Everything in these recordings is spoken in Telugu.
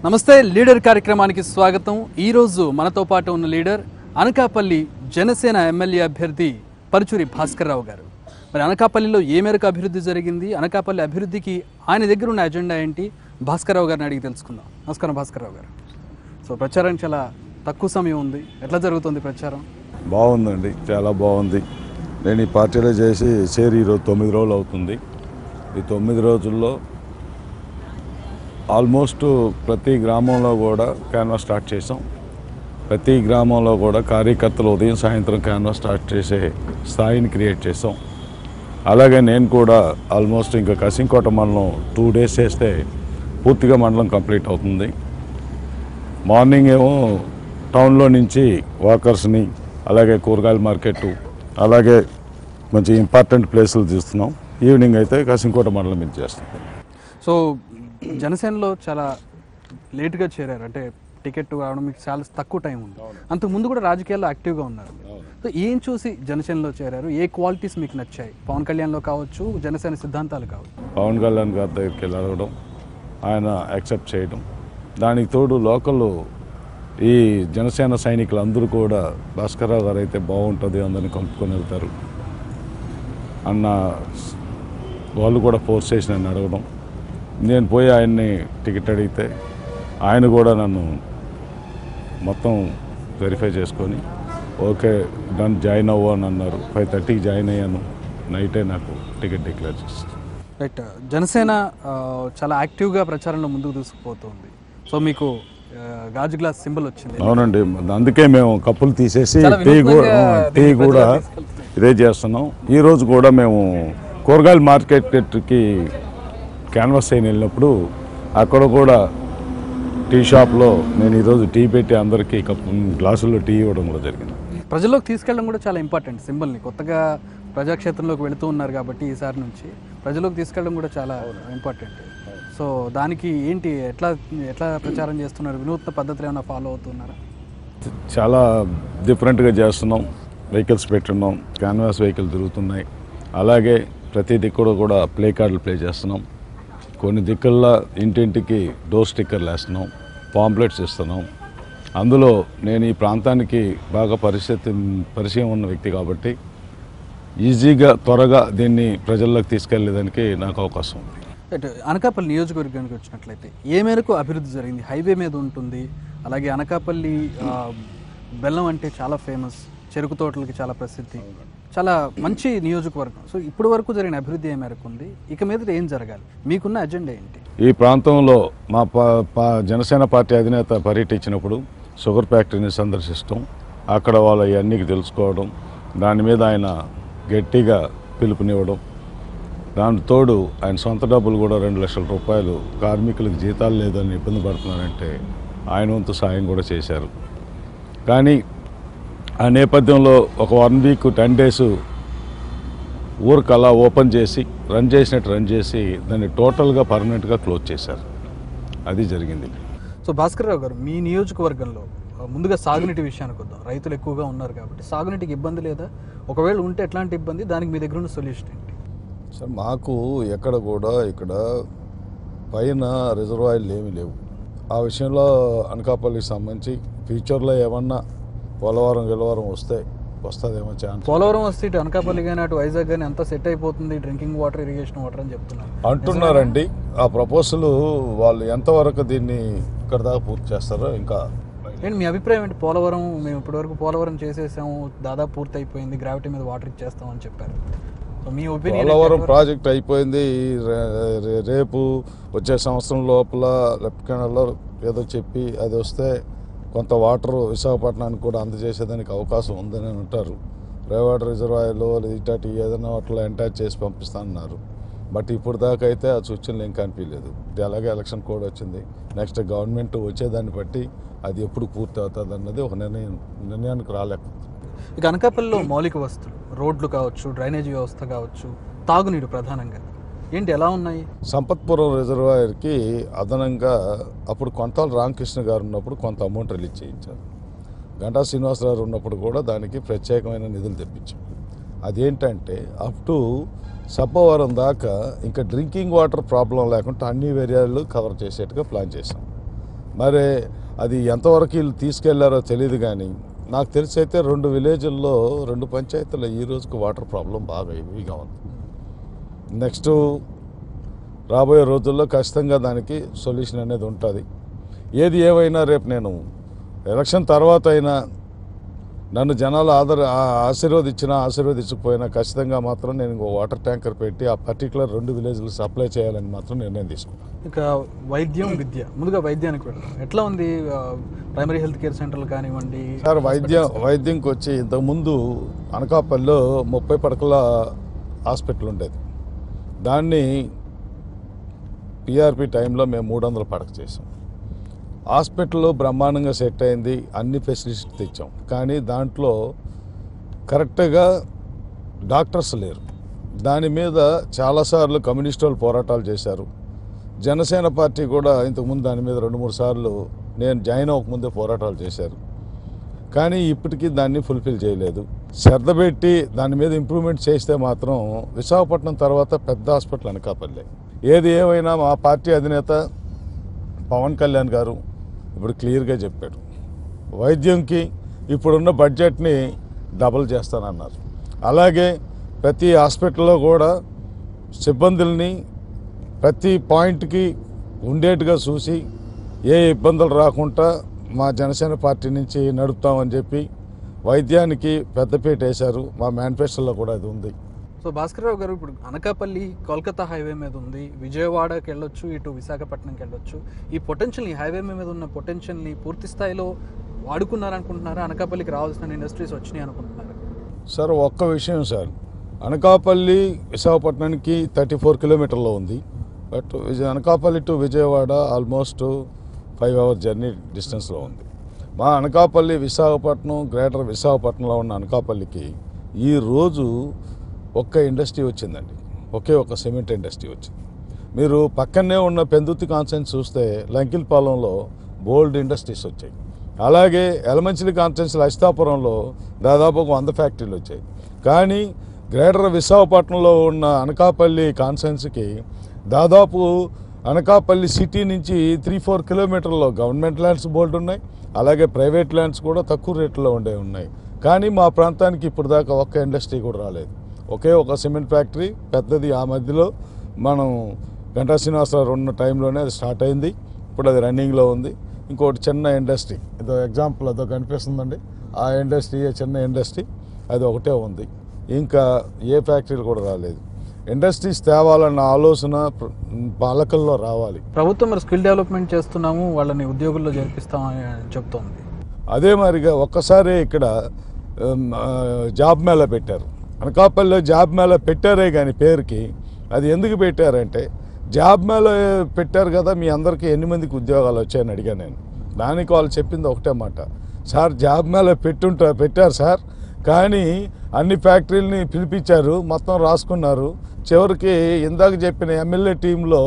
నమస్తే లీడర్ కార్యక్రమానికి స్వాగతం. ఈరోజు మనతో పాటు ఉన్న లీడర్ అనకాపల్లి జనసేన ఎమ్మెల్యే అభ్యర్థి పరుచూరి భాస్కర్రావు గారు. మరి అనకాపల్లిలో ఏ మేరకు అభివృద్ధి జరిగింది, అనకాపల్లి అభివృద్ధికి ఆయన దగ్గర ఉన్న అజెండా ఏంటి, భాస్కర్రావు గారిని అడిగి తెలుసుకుందాం. నమస్కారం భాస్కర్రావు గారు. సో ప్రచారానికి చాలా తక్కువ సమయం ఉంది, ఎట్లా జరుగుతుంది ప్రచారం? బాగుందండి, చాలా బాగుంది. నేను ఈ పార్టీలో చేరి ఈరోజు 9 రోజులు అవుతుంది. ఈ 9 రోజుల్లో ఆల్మోస్ట్ ప్రతి గ్రామంలో కూడా క్యాన్వాస్ స్టార్ట్ చేసాం. ప్రతి గ్రామంలో కూడా కార్యకర్తలు ఉదయం సాయంత్రం క్యాన్వాస్ స్టార్ట్ చేసే స్థాయిని క్రియేట్ చేసాం. అలాగే నేను కూడా ఆల్మోస్ట్ ఇంకా కసింకోట మండలం 2 days చేస్తే పూర్తిగా మండలం కంప్లీట్ అవుతుంది. మార్నింగ్ ఏమో టౌన్లో నుంచి వాకర్స్ని, అలాగే కూరగాయల మార్కెట్, అలాగే మంచి ఇంపార్టెంట్ ప్లేసులు చూస్తున్నాం. ఈవినింగ్ అయితే కసింకోట మండలం మీద చేస్తాం. సో జనసేనలో చాలా లేట్గా చేరారు, అంటే టికెట్ రావడం మీకు చాలా తక్కువ టైం ఉంది. అంతకు ముందు కూడా రాజకీయాల్లో యాక్టివ్గా ఉన్నారు. సో ఏం చూసి జనసేనలో చేరారు, ఏ క్వాలిటీస్ మీకు నచ్చాయి? పవన్ కళ్యాణ్లో కావచ్చు, జనసేన సిద్ధాంతాలు కావచ్చు. పవన్ కళ్యాణ్ గారి దగ్గరికి వెళ్ళడం, ఆయన యాక్సెప్ట్ చేయడం, దానికి తోడు లోకల్ ఈ జనసేన సైనికులు అందరూ కూడా భాస్కర్రావు గారు అయితే బాగుంటుంది అందరిని కలుపుకొని వెళ్తారు అన్న వాళ్ళు కూడా ఫోర్స్ చేసి నన్ను అడగడం. నేను పోయి ఆయన్ని టికెట్ అడిగితే ఆయన కూడా నన్ను మొత్తం వెరిఫై చేసుకొని ఓకే డన్ జాయిన్ అవ్వు అని అన్నారు. 5:30కి జాయిన్ అయ్యాను. నైటే నాకు టికెట్ డిక్లేర్ చేస్తారు. రైట్, జనసేన చాలా యాక్టివ్గా ప్రచారంలో ముందుకు తీసుకుపోతుంది. సో మీకు గాజు గ్లాస్ సింబల్ వచ్చింది. అవునండి, అందుకే మేము కప్పులు తీసేసి టీ కూడా ఇదే చేస్తున్నాం. ఈరోజు కూడా మేము కూరగాయల మార్కెట్కి క్యాన్వాస్ అయిన వెళ్ళినప్పుడు అక్కడ కూడా టీ షాప్లో నేను ఈరోజు టీ పెట్టి అందరికీ గ్లాసుల్లో టీ ఇవ్వడం కూడా జరిగింది. ప్రజల్లోకి తీసుకెళ్ళడం కూడా చాలా ఇంపార్టెంట్. సింబల్ని కొత్తగా ప్రజాక్షేత్రంలోకి వెళుతూ ఉన్నారు కాబట్టి ఈసారి నుంచి ప్రజల్లోకి తీసుకెళ్ళడం కూడా చాలా ఇంపార్టెంట్. సో దానికి ఏంటి, ఎట్లా ప్రచారం చేస్తున్నారు? వినూత్న పద్ధతులు ఏమైనా ఫాలో అవుతున్నారా? చాలా డిఫరెంట్గా చేస్తున్నాం. వెహికల్స్ పెట్టున్నాం, క్యాన్వాస్ వెహికల్ తిరుగుతున్నాయి. అలాగే ప్రతి దిక్కుడు కూడా ప్లే కార్డులు ప్లే చేస్తున్నాం. కొన్ని దిక్కుల్లో ఇంటింటికి డోర్ స్టిక్కర్లు వేస్తున్నాం, పాంప్లెట్స్ ఇస్తున్నాం. అందులో నేను ఈ ప్రాంతానికి బాగా పరిచయం ఉన్న వ్యక్తి కాబట్టి ఈజీగా త్వరగా దీన్ని ప్రజల్లోకి తీసుకెళ్లేదానికి నాకు అవకాశం ఉంది. అనకాపల్లి నియోజకవర్గానికి వచ్చినట్లయితే ఏ మేరకు అభివృద్ధి జరిగింది? హైవే మీద ఉంటుంది, అలాగే అనకాపల్లి బెల్లం అంటే చాలా ఫేమస్, చెరుకు తోటలకి చాలా ప్రసిద్ధి, చాలా మంచి నియోజకవర్గం. సో ఇప్పటి వరకు జరిగిన అభివృద్ధి ఏ మేరకు ఉంది, ఇక మీద ఏం జరగాలి, మీకున్న అజెండా ఏంటి? ఈ ప్రాంతంలో మా జనసేన పార్టీ అధినేత పర్యటించినప్పుడు షుగర్ ఫ్యాక్టరీని సందర్శిస్తాం. అక్కడ వాళ్ళ ఇవన్నీ తెలుసుకోవడం, దాని మీద ఆయన గట్టిగా పిలుపునివ్వడం, దాని తోడు ఆయన సొంత డబ్బులు కూడా 2 లక్షల రూపాయలు కార్మికులకు జీతాలు లేదని ఇబ్బంది పడుతున్నారంటే ఆయన వంతు సాయం కూడా చేశారు. కానీ ఆ నేపథ్యంలో ఒక 1 week 10 days ఊరికి అలా ఓపెన్ చేసి రన్ చేసి దాన్ని టోటల్గా పర్మనెంట్గా క్లోజ్ చేశారు. అది జరిగింది. సో భాస్కర్రావు గారు, మీ నియోజకవర్గంలో ముందుగా సాగునీటి విషయానికి వద్దాం. రైతులు ఎక్కువగా ఉన్నారు కాబట్టి సాగునీటికి ఇబ్బంది లేదా? ఒకవేళ ఉంటే ఎట్లాంటి ఇబ్బంది, దానికి మీ దగ్గర ఉన్న సొల్యూషన్ ఏంటి? సార్, మాకు ఎక్కడ కూడా ఇక్కడ పైన రిజర్వాయర్లు ఏమీ లేవు. ఆ విషయంలో అనకాపల్లికి సంబంధించి ఫ్యూచర్లో ఏమన్నా పోలవరం వస్తుందేమో ఛాన్స్. పోలవరం వస్తే ఇటు అనకాపల్లి కానీ అటు వైజాగ్ కానీ అంతా సెట్ అయిపోతుంది, డ్రింకింగ్ వాటర్, ఇరిగేషన్ వాటర్ అని చెప్తున్నారు అంటున్నారండి. ఆ ప్రపోజల్ వాళ్ళు ఎంతవరకు దీన్ని ఇక్కడ దాకా పూర్తి చేస్తారో ఇంకా. ఏంటి మీ అభిప్రాయం ఏంటి? పోలవరం మేము ఇప్పటివరకు పోలవరం చేసేసాము, దాదాపు పూర్తి అయిపోయింది, గ్రావిటీ మీద వాటర్ ఇచ్చేస్తామని చెప్పారు. సో మీ ఒపీనియన్? పోలవరం ప్రాజెక్ట్ అయిపోయింది, రేపు వచ్చే సంవత్సరం లోపల లెఫ్ట్ కెనాల్లో ఏదో చెప్పి అది వస్తే కొంత వాటర్ విశాఖపట్నానికి కూడా అందజేసేదానికి అవకాశం ఉందని అంటారు. ప్రైవేట్ రిజర్వాయర్లో ఇటాటి ఏదైనా వాటిలో ఎంటాచ్ చేసి పంపిస్తానన్నారు. బట్ ఇప్పుడు దాకా అయితే ఆ సూచనలు ఏం కనిపించలేదు. అలాగే ఎలక్షన్ కోడ్ వచ్చింది. నెక్స్ట్ గవర్నమెంట్ వచ్చేదాన్ని బట్టి అది ఎప్పుడు పూర్తి అవుతుంది అన్నది ఒక నిర్ణయానికి రాలేకపోతుంది. ఇక అనకాపల్లిలో మౌలిక వస్తువులు, రోడ్లు కావచ్చు, డ్రైనేజీ వ్యవస్థ కావచ్చు, తాగునీరు ప్రధానంగా ఏంటి, ఎలా ఉన్నాయి? సంపత్పురం రిజర్వాయర్కి అదనంగా అప్పుడు కొంతాల రామకృష్ణ గారు ఉన్నప్పుడు కొంత అమౌంట్ రిలీజ్ చేయించారు. గంటా శ్రీనివాసరావు ఉన్నప్పుడు కూడా దానికి ప్రత్యేకమైన నిధులు తెప్పించాం. అదేంటంటే అప్ టు సబ్బవరం దాకా ఇంకా డ్రింకింగ్ వాటర్ ప్రాబ్లం లేకుండా అన్ని ఏరియాలు కవర్ చేసేట్టుగా ప్లాన్ చేసాం. మరి అది ఎంతవరకు వీళ్ళు తీసుకెళ్లారో తెలియదు. కానీ నాకు తెలిసి అయితే 2 విలేజ్ల్లో 2 పంచాయతీల్లో ఈ రోజుకి వాటర్ ప్రాబ్లం బాగా హెవీగా ఉంది. నెక్స్ట్ రాబోయే రోజుల్లో ఖచ్చితంగా దానికి సొల్యూషన్ అనేది ఉంటుంది. ఏది ఏమైనా రేపు నేను ఎలక్షన్ తర్వాత అయినా నన్ను జనాలు ఆశీర్వదించకపోయినా ఖచ్చితంగా మాత్రం నేను ఇంకో వాటర్ ట్యాంకర్ పెట్టి ఆ పర్టికులర్ 2 విలేజ్లు సప్లై చేయాలని మాత్రం నిర్ణయం తీసుకున్నాను. ఇక వైద్యం, విద్య, ముందుగా వైద్యానికి వెళ్తాం. ఎట్లా ఉంది ప్రైమరీ హెల్త్ కేర్ సెంటర్లు కానివ్వండి? సార్ వైద్యంకి వచ్చి ఇంతకుముందు అనకాపల్లిలో 30 పడకల హాస్పిటల్ ఉండేది. దాన్ని పిఆర్పి టైంలో మేము 300 పడక చేసాం. హాస్పిటల్లో బ్రహ్మాండంగా సెట్ అయింది, అన్ని ఫెసిలిటీస్ తెచ్చాం. కానీ దాంట్లో కరెక్ట్గా డాక్టర్స్ లేరు. దాని మీద చాలాసార్లు కమ్యూనిస్ట్ వాళ్ళు పోరాటాలు చేశారు. జనసేన పార్టీ కూడా ఇంతకుముందు దాని మీద 2-3 సార్లు నేను జాయిన్ అవ్వకముందే పోరాటాలు చేశారు. కానీ ఇప్పటికీ దాన్ని ఫుల్ఫిల్ చేయలేదు. శ్రద్ధ పెట్టి దాని మీద ఇంప్రూవ్మెంట్ చేస్తే మాత్రం విశాఖపట్నం తర్వాత పెద్ద హాస్పిటల్ అనకాపల్లి. ఏది ఏమైనా మా పార్టీ అధినేత పవన్ కళ్యాణ్ గారు ఇప్పుడు క్లియర్గా చెప్పాడు, వైద్యంకి ఇప్పుడున్న బడ్జెట్ని డబుల్ చేస్తానన్నారు. అలాగే ప్రతి హాస్పిటల్లో కూడా సిబ్బందుల్ని ప్రతి పాయింట్కి ఉండేట్టుగా చూసి ఏ ఇబ్బందులు రాకుండా మా జనసేన పార్టీ నుంచి నడుపుతామని చెప్పి వైద్యానికి పెద్దపీట వేశారు. మా మేనిఫెస్టోలో కూడా అది ఉంది. సో భాస్కర్రావు గారు, ఇప్పుడు అనకాపల్లి కోల్కతా హైవే మీద ఉంది, విజయవాడకి వెళ్ళొచ్చు, ఇటు విశాఖపట్నంకి వెళ్ళొచ్చు. ఈ పొటెన్షియల్ని, హైవే మీద ఉన్న పొటెన్షియల్ని పూర్తి స్థాయిలో వాడుకున్నారనుకుంటున్నారా? అనకాపల్లికి రావాల్సిన ఇండస్ట్రీస్ వచ్చినాయి అనుకుంటున్నారా? సార్ ఒక్క విషయం సార్, అనకాపల్లి విశాఖపట్నానికి 34 కిలోమీటర్లో ఉంది. But Anakapalli to Vijayawada almost 5 hours journey డిస్టెన్స్లో ఉంది. మా అనకాపల్లి విశాఖపట్నం గ్రేటర్ విశాఖపట్నంలో ఉన్న అనకాపల్లికి ఈరోజు ఒక్క ఇండస్ట్రీ వచ్చిందండి, ఒక సిమెంట్ ఇండస్ట్రీ వచ్చింది. మీరు పక్కనే ఉన్న పెందుర్తి కాన్స్టిట్యున్సీ చూస్తే లంకిల్పాలెంలో బోల్డ్ ఇండస్ట్రీస్ వచ్చాయి. అలాగే ఎలమంచిలి కాన్స్టిట్యున్సీ అచితాపురంలో దాదాపు 100 ఫ్యాక్టరీలు వచ్చాయి. కానీ గ్రేటర్ విశాఖపట్నంలో ఉన్న అనకాపల్లి కాన్స్టిట్యున్సీకి దాదాపు అనకాపల్లి సిటీ నుంచి 3-4 కిలోమీటర్లో గవర్నమెంట్ ల్యాండ్స్ బోల్డ్ ఉన్నాయి. అలాగే ప్రైవేట్ ల్యాండ్స్ కూడా తక్కువ రేట్లో ఉన్నాయి. కానీ మా ప్రాంతానికి ఇప్పుడు దాకా ఒక్క ఇండస్ట్రీ కూడా రాలేదు. ఒక సిమెంట్ ఫ్యాక్టరీ పెద్దది ఆ మధ్యలో మనం గంటా శ్రీనివాసరావు ఉన్న టైంలోనే అది స్టార్ట్ అయింది. ఇప్పుడు అది రన్నింగ్లో ఉంది. ఇంకోటి చిన్న ఇండస్ట్రీ, ఇదో ఎగ్జాంపుల్ అదో కనిపిస్తుందండి, ఆ ఇండస్ట్రీ చిన్న ఇండస్ట్రీ అది ఒకటే ఉంది. ఇంకా ఏ ఫ్యాక్టరీలు కూడా రాలేదు. ఇండస్ట్రీస్ తేవాలన్న ఆలోచన పాలకుల్లో రావాలి. ప్రభుత్వం మరి స్కిల్ డెవలప్మెంట్ చేస్తున్నాము, వాళ్ళని ఉద్యోగుల్లో చేర్పిస్తామని చెప్తోంది. అదే మరిగా ఒక్కసారి ఇక్కడ జాబ్ మేళా పెట్టారు. అనకాపల్లిలో జాబ్ మేళా పెట్టారే కానీ పేరుకి, అది ఎందుకు పెట్టారంటే జాబ్ మేళా పెట్టారు కదా, మీ అందరికీ ఎన్ని మందికి ఉద్యోగాలు వచ్చాయని అడిగాను నేను. దానికి వాళ్ళు చెప్పింది ఒకటే మాట, సార్ జాబ్ మేళా పెట్టారు సార్, కానీ అన్ని ఫ్యాక్టరీలని పిలిపించారు, మొత్తం రాసుకున్నారు. చివరికి ఇందాక చెప్పిన ఎమ్మెల్యే టీంలో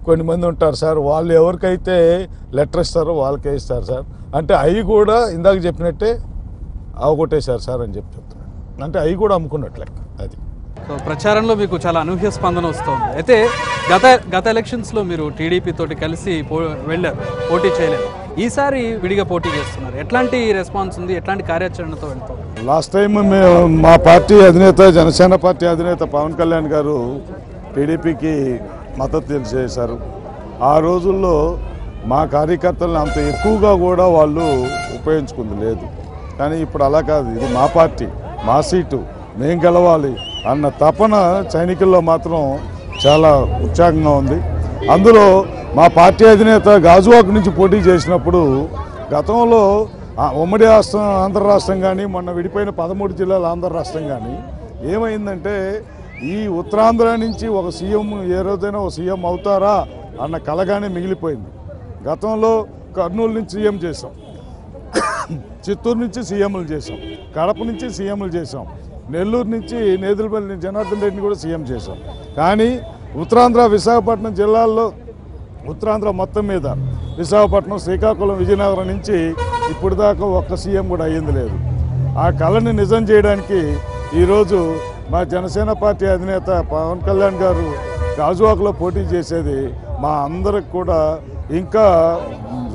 కొన్ని మంది ఉంటారు సార్, వాళ్ళు ఎవరికైతే లెటర్ ఇస్తారో వాళ్ళకే ఇస్తారు సార్. అంటే అవి కూడా ఇందాక చెప్పినట్టే అవగొట్టేశారు సార్ అని చెప్తున్నాడు. అంటే అవి కూడా అమ్ముకున్నట్లే. అది సో ప్రచారంలో మీకు చాలా అనూహ్య స్పందన వస్తుంది. అయితే గత ఎలక్షన్స్లో మీరు టీడీపీ తోటి కలిసి వెళ్ళారు, పోటీ చేయలేదు. ఈసారి విడిగా పోటీ చేస్తున్నారు. ఎట్లాంటి రెస్పాన్స్ ఉంది, ఎట్లాంటి కార్యాచరణతో వెళ్తాం? లాస్ట్ టైం మా పార్టీ అధినేత జనసేన పార్టీ అధినేత పవన్ కళ్యాణ్ గారు టీడీపీకి మద్దతు తెలియజేశారు. ఆ రోజుల్లో మా కార్యకర్తలను అంత ఎక్కువగా కూడా వాళ్ళు ఉపయోగించుకుంది లేదు. కానీ ఇప్పుడు అలా కాదు, ఇది మా పార్టీ, మా సీటు, మేం గెలవాలి అన్న తపన సైనికుల్లో మాత్రం చాలా ఉత్సాహంగా ఉంది. అందులో మా పార్టీ అధినేత గాజువాక నుంచి పోటీ చేసినప్పుడు గతంలో ఉమ్మడి రాష్ట్రం ఆంధ్ర రాష్ట్రం కానీ మొన్న విడిపోయిన 13 జిల్లాల ఆంధ్ర రాష్ట్రం కానీ ఏమైందంటే ఈ ఉత్తరాంధ్ర నుంచి ఒక సీఎం ఏ రోజైనా ఒక సీఎం అవుతారా అన్న కలగానే మిగిలిపోయింది. గతంలో కర్నూలు నుంచి సీఎం చేసాం, చిత్తూరు నుంచి సీఎంలు చేసాం, కడప నుంచి సీఎంలు చేసాం, నెల్లూరు నుంచి నేదులపల్లి జనార్దన్ రెడ్డిని కూడా సీఎం చేసాం. కానీ ఉత్తరాంధ్ర విశాఖపట్నం జిల్లాల్లో ఉత్తరాంధ్ర మొత్తం మీద విశాఖపట్నం, శ్రీకాకుళం, విజయనగరం నుంచి ఇప్పుడు దాకా ఒక్క సీఎం కూడా అయ్యింది లేదు. ఆ కళని నిజం చేయడానికి ఈరోజు మా జనసేన పార్టీ అధినేత పవన్ కళ్యాణ్ గారు గాజువాకలో పోటీ చేసేది మా అందరికి కూడా ఇంకా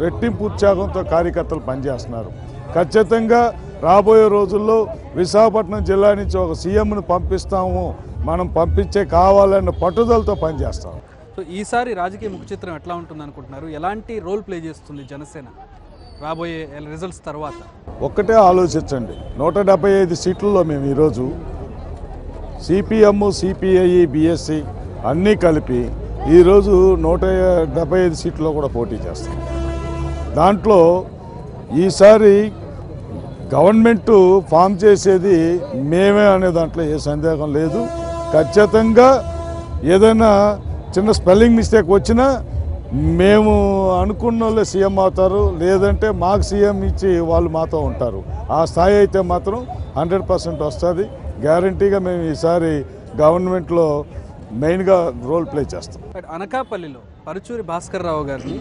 రెట్టింపు ఉత్సాహంతో కార్యకర్తలు పనిచేస్తున్నారు. ఖచ్చితంగా రాబోయే రోజుల్లో విశాఖపట్నం జిల్లా నుంచి ఒక సీఎంను పంపిస్తాము, మనం పంపించే కావాలన్న పట్టుదలతో పనిచేస్తాం. సో ఈసారి రాజకీయ ముఖ చిత్రం ఎట్లా ఉంటుంది అనుకుంటున్నారు? ఎలాంటి రోల్ ప్లే చేస్తుంది జనసేన రాబోయే రిజల్ట్స్ తర్వాత? ఒక్కటే ఆలోచించండి, 175 సీట్లలో మేము ఈరోజు సిపిఎం, సిపిఐ, బిఎస్సి అన్నీ కలిపి ఈరోజు 175 సీట్లలో కూడా పోటీ చేస్తాం. దాంట్లో ఈసారి గవర్నమెంట్ ఫామ్ చేసేది మేమే అనే దాంట్లో ఏ సందేహం లేదు. ఖచ్చితంగా ఏదైనా చిన్న స్పెల్లింగ్ మిస్టేక్ వచ్చినా మేము అనుకున్న వాళ్ళే సీఎం అవుతారు, లేదంటే మాకు సీఎం ఇచ్చి వాళ్ళు మాతో ఉంటారు. ఆ స్థాయి అయితే మాత్రం 100% వస్తుంది. గ్యారంటీగా మేము ఈసారి గవర్నమెంట్లో మెయిన్గా రోల్ ప్లే చేస్తాం. అనకాపల్లిలో పరుచూరి భాస్కర్ రావు గారిని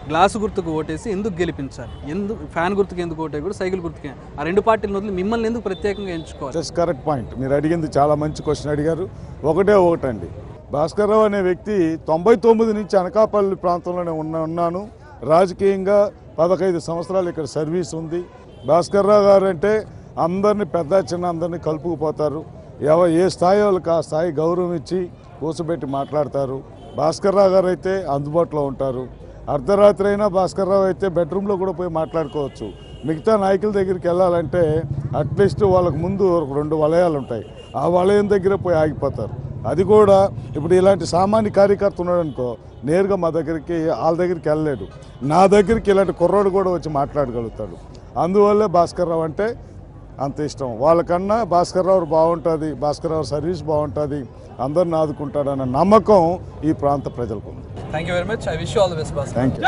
గ్లాసు గుర్తుకు ఓటేసి ఎందుకు గెలిపించాలి? ఎందుకు ఫ్యాన్ గుర్తుకు ఎందుకు ఓటే కూడా సైకిల్ గుర్తుకే? ఆ రెండు పార్టీలను వదిలి మిమ్మల్ని ఎందుకు ప్రత్యేకంగా ఎంచుకోవాలి? Just correct point. మీరు అడిగింది చాలా మంచి క్వశ్చన్ అడిగారు. ఒకటండి, భాస్కర్ రావు అనే వ్యక్తి 99 నుంచి అనకాపల్లి ప్రాంతంలోనే ఉన్నాను. రాజకీయంగా 15 సంవత్సరాలు ఇక్కడ సర్వీస్ ఉంది. భాస్కర్ రావు గారు అంటే అందరినీ పెద్ద చిన్న అందరినీ కలుపుకుపోతారు. ఏ స్థాయి వాళ్ళకి ఆ స్థాయి గౌరవం ఇచ్చి కూర్చోబెట్టి మాట్లాడతారు. భాస్కర్ రావు గారు అయితే అందుబాటులో ఉంటారు. అర్ధరాత్రి అయినా భాస్కర్ రావు అయితే బెడ్రూమ్లో కూడా పోయి మాట్లాడుకోవచ్చు. మిగతా నాయకుల దగ్గరికి వెళ్ళాలంటే అట్లీస్ట్ వాళ్ళకు ముందు 2 వలయాలు ఉంటాయి, ఆ వలయం దగ్గర పోయి ఆగిపోతారు. అది కూడా ఇప్పుడు ఇలాంటి సామాన్య కార్యకర్త ఉన్నాడనుకో, నేరుగా మా దగ్గరికి వాళ్ళ దగ్గరికి వెళ్ళలేడు. నా దగ్గరికి ఇలాంటి కుర్రోడు కూడా వచ్చి మాట్లాడగలుగుతాడు. అందువల్లే భాస్కర్ రావు అంటే అంత ఇష్టం. వాళ్ళకన్నా భాస్కర్ రావు బాగుంటుంది, భాస్కర్ రావు సర్వీస్ బాగుంటుంది, అందరిని ఆదుకుంటాడన్న నమ్మకం ఈ ప్రాంత ప్రజలకు ఉంది. Thank you very much. I wish you all the best. Thank you.